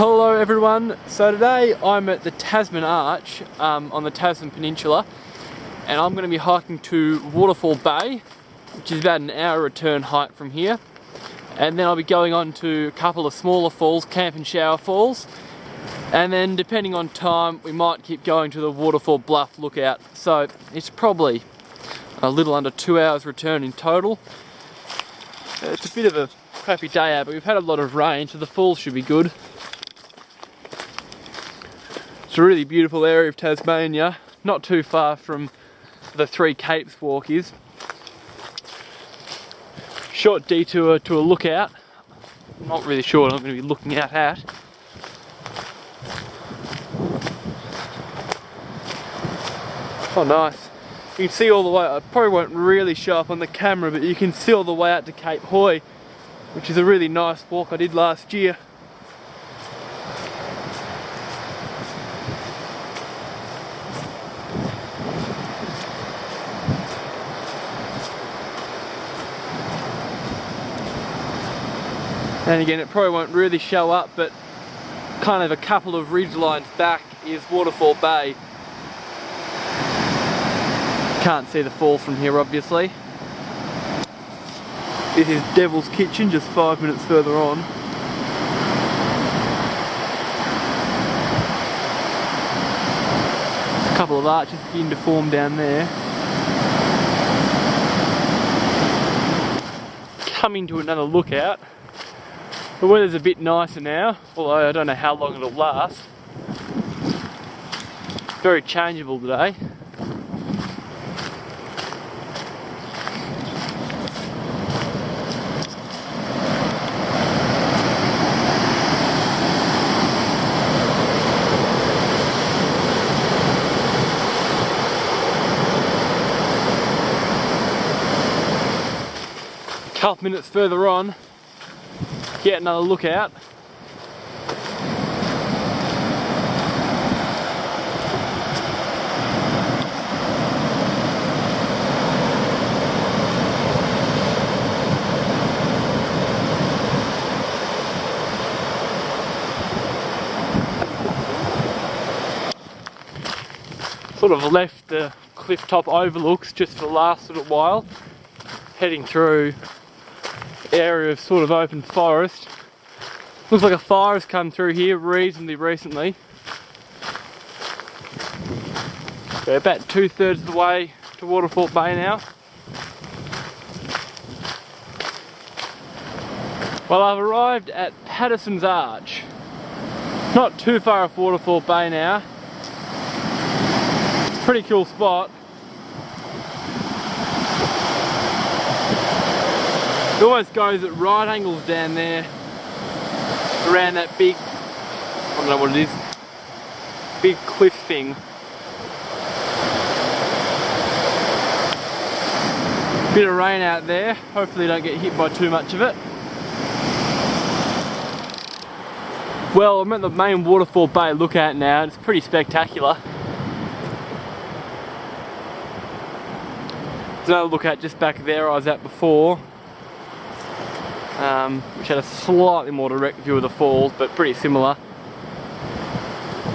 Hello everyone, so today I'm at the Tasman Arch on the Tasman Peninsula, and I'm going to be hiking to Waterfall Bay, which is about an hour return hike from here, and then I'll be going on to a couple of smaller falls, Camp and Shower Falls, and then depending on time we might keep going to the Waterfall Bluff lookout. So it's probably a little under 2 hours return in total. It's a bit of a crappy day out, but we've had a lot of rain, so the falls should be good. It's a really beautiful area of Tasmania, not too far from the Three Capes walk is. Short detour to a lookout. I'm not really sure what I'm going to be looking out at. Oh nice. You can see all the way, I probably won't really show up on the camera, but you can see all the way out to Cape Hoy, which is a really nice walk I did last year. And again, it probably won't really show up, but kind of a couple of ridge lines back is Waterfall Bay. Can't see the falls from here, obviously. This is Devil's Kitchen, just 5 minutes further on. A couple of arches beginning to form down there. Coming to another lookout. The weather's a bit nicer now, although I don't know how long it'll last. Very changeable today. Couple minutes further on, get another lookout. Sort of left the cliff top overlooks just for the last little while, heading through area of sort of open forest. Looks like a fire has come through here reasonably recently. We're about 2/3 of the way to Waterfall Bay now. Well, I've arrived at Patterson's Arch. Not too far off Waterfall Bay now. It's a pretty cool spot. It almost goes at right angles down there, around that big, I don't know what it is, big cliff thing. Bit of rain out there, hopefully don't get hit by too much of it. Well, I'm at the main Waterfall Bay lookout now, it's pretty spectacular. There's another lookout just back there I was at before. Which had a slightly more direct view of the falls, but pretty similar.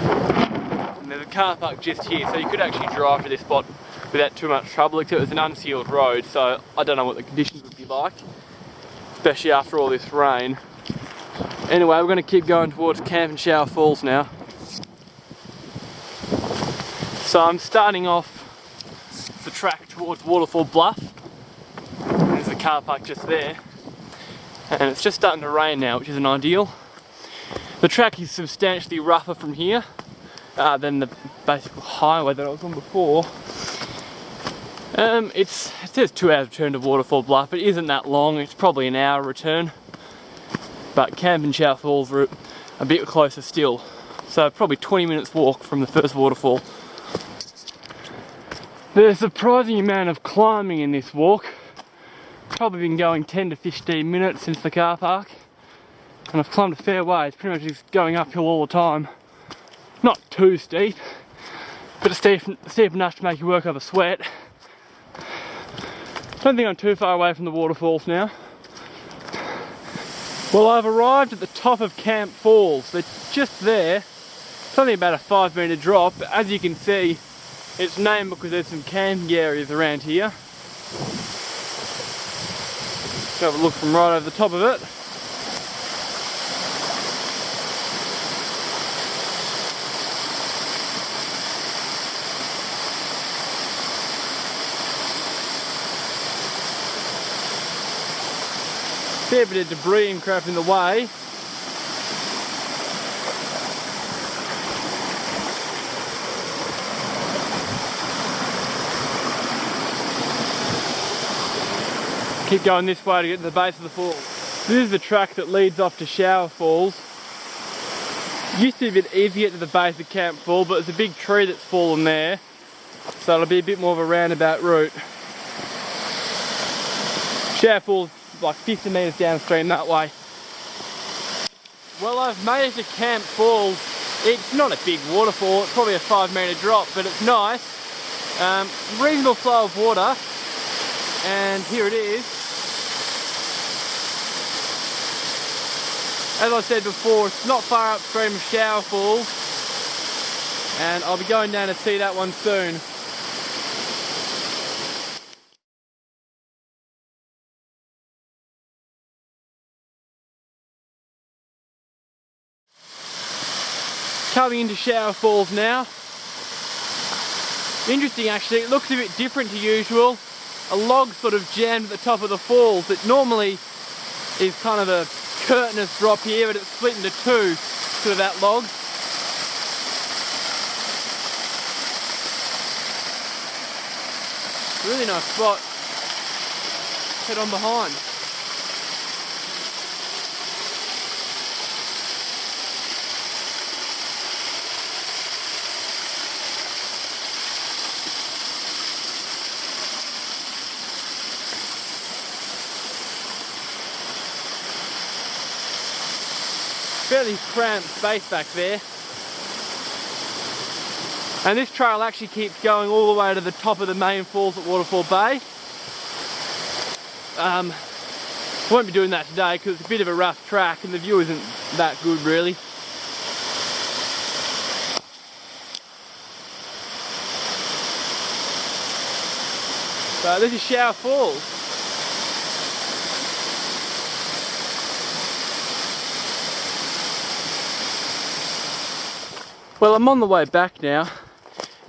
And there's a car park just here, so you could actually drive to this spot without too much trouble, except it's an unsealed road, so I don't know what the conditions would be like, especially after all this rain. Anyway, we're going to keep going towards Camp and Shower Falls now. So I'm starting off the track towards Waterfall Bluff. There's the car park just there. And it's just starting to rain now, which isn't ideal. The track is substantially rougher from here than the basic highway that I was on before. It says 2 hours return to Waterfall Bluff. It isn't that long, it's probably an hour return. But Camp and Shower Falls are a bit closer still. So probably 20 minutes walk from the first waterfall. There's a surprising amount of climbing in this walk. Probably been going 10 to 15 minutes since the car park, and I've climbed a fair way. It's pretty much just going uphill all the time. Not too steep, but it's steep enough to make you work up a sweat. I don't think I'm too far away from the waterfalls now. Well, I've arrived at the top of Camp Falls. They're just there. It's only about a 5-metre drop, but as you can see, it's named because there's some camping areas around here. Let's have a look from right over the top of it. Fair bit of debris and crap in the way. Keep going this way to get to the base of the falls. This is the track that leads off to Shower Falls. Used to be a bit easy to get to the base of Camp Fall, but there's a big tree that's fallen there, so it'll be a bit more of a roundabout route. Shower Falls like 50 metres downstream that way. Well, I've made it to Camp Falls. It's not a big waterfall, it's probably a 5-metre drop, but it's nice. Reasonable flow of water, and here it is. As I said before, it's not far upstream of Shower Falls, and I'll be going down to see that one soon. Coming into Shower Falls now. Interesting actually, it looks a bit different to usual. A log sort of jammed at the top of the falls. It normally is kind of a curtainous drop here, but it's split into two because of that log. Really nice spot. Head on behind. Fairly cramped space back there, and this trail actually keeps going all the way to the top of the main falls at Waterfall Bay. I won't be doing that today because it's a bit of a rough track and the view isn't that good really. So this is Shower Falls. Well, I'm on the way back now,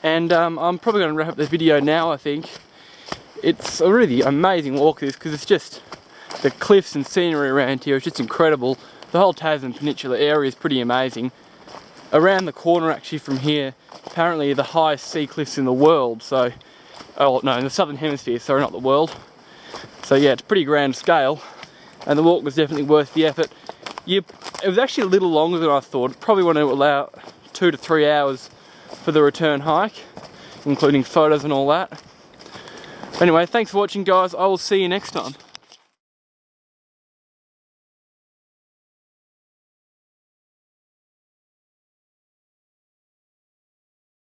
and I'm probably going to wrap up the video now, I think. It's a really amazing walk this, because it's just the cliffs and scenery around here, it's just incredible. The whole Tasman Peninsula area is pretty amazing. Around the corner actually from here, apparently the highest sea cliffs in the world, so, oh no, in the southern hemisphere, sorry, not the world. So yeah, it's pretty grand scale, and the walk was definitely worth the effort. It was actually a little longer than I thought. Probably want to allow 2 to 3 hours for the return hike, including photos and all that. Anyway, thanks for watching guys, I will see you next time.